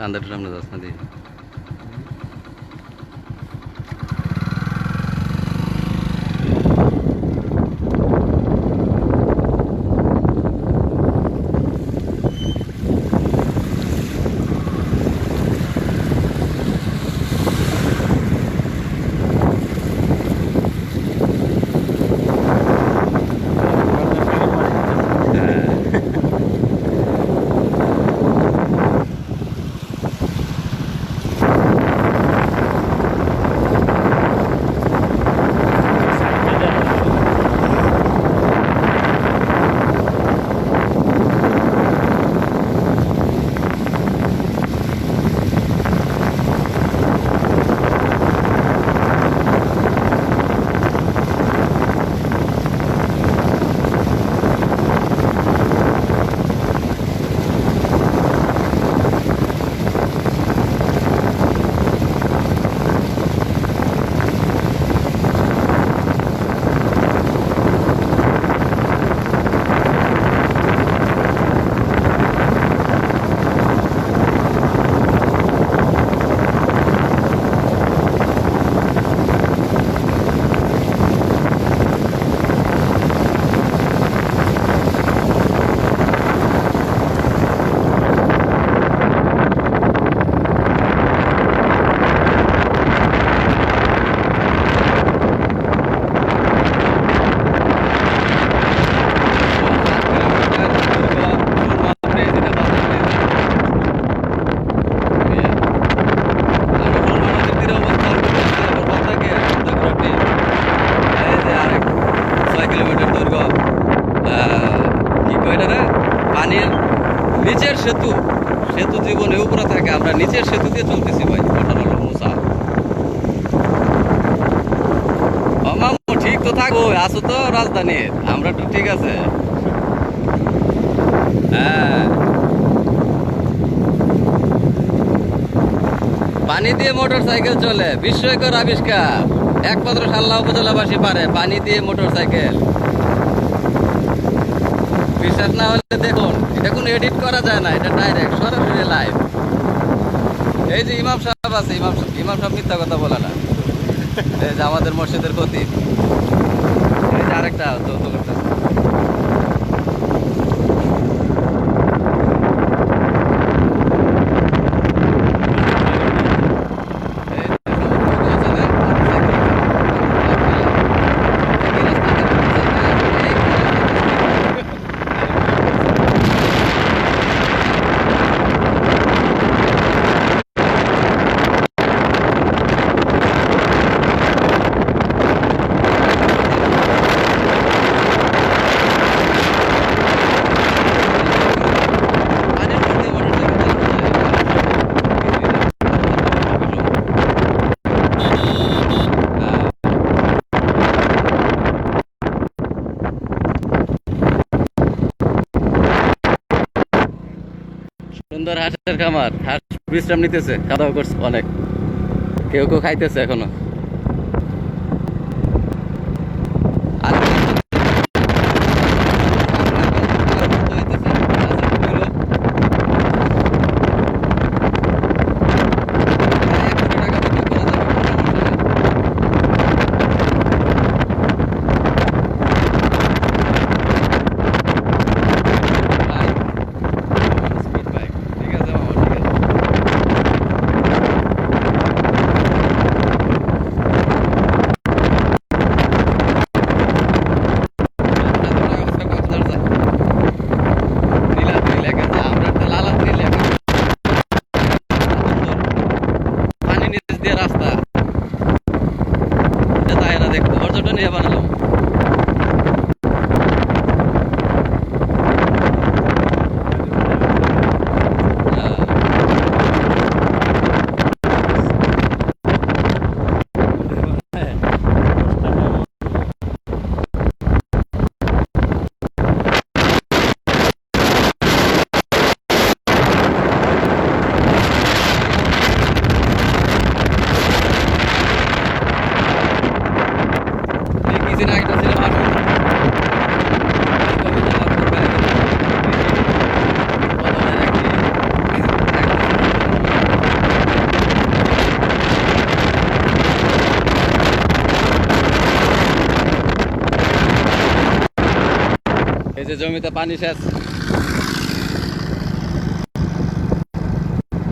আন্দার সামনে যাস না দিয়ে নিচের সেতু সেতু জীবনে উপরে থাকে আমরা নিচের সেতু দিয়ে চলতেছি ভাই কথা হলো মুসা মামু ঠিক তো থাকো আসো তো রাজধানীর আমরা তো ঠিক আছে হ্যাঁ পানি দিয়ে মোটর সাইকেল চলে বিস্ময়কর আবিষ্কার একমাত্র সাল্লা উপজেলাবাসী পারে পানি দিয়ে মোটর সাইকেল বিশ্বাস না হলে দেখুন এটা কোনো এডিট করা যায় না এটা ডাইরেক্ট সরাসরি লাইভ এই যে ইমাম সাহেব আছে ইমাম সাহেব মিথ্যা কথা বলে না এই যে আমাদের মসজিদের খতিব এই যে আরেকটা যৌথ করতেছে সুন্দর হাঁসের খামার হাঁস বিশ্রাম নিতেছে খাওয়া দাওয়া করছে অনেক কেউ কেউ খাইতেছে এখনো জমিতে পানি সেচ,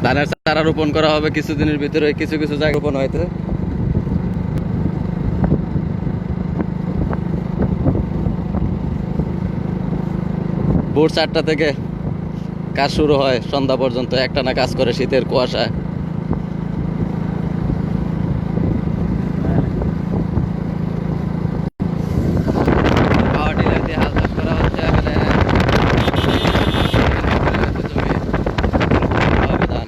ধানের চারা রোপণ করা হবে কিছুদিনের ভিতরে, কিছু কিছু জায়গা রোপণ হয়েছে। ভোর 4টা থেকে কাজ শুরু হয়, সন্ধ্যা পর্যন্ত একটানা কাজ করে শীতের কুয়াশায়। পাওয়ার টিলার দিয়ে হাল চাষ করা হচ্ছে। এখানে জমি হবে ধান।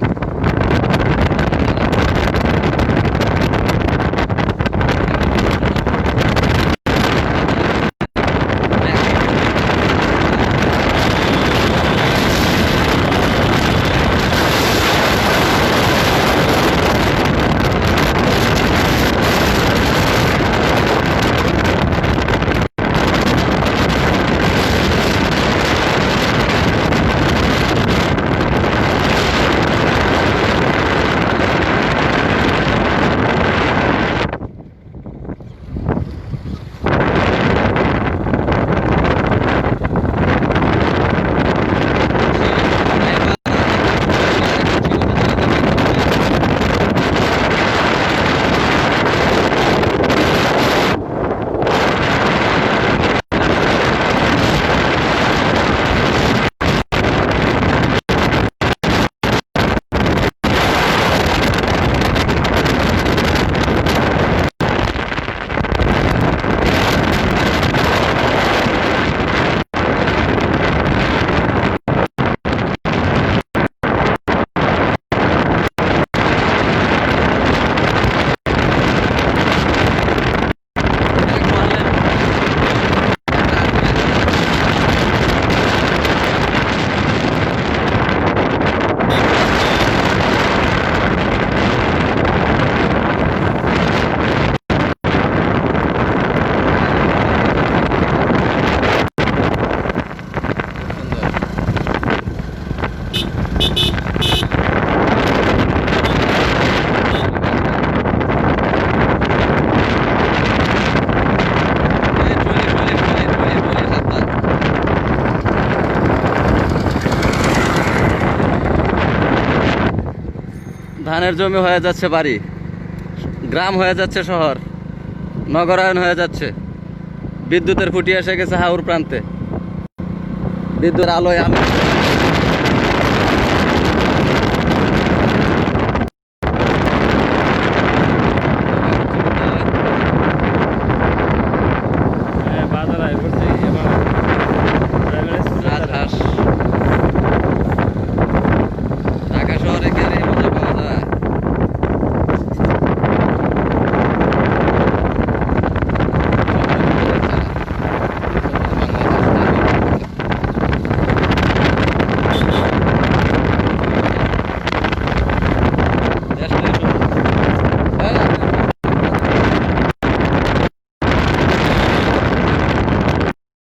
ধানের জমি হয়ে যাচ্ছে বাড়ি, গ্রাম হয়ে যাচ্ছে শহর, নগরায়ন হয়ে যাচ্ছে। বিদ্যুতের খুঁটি এসে গেছে হাওর প্রান্তে, বিদ্যুতের আলোয় আমি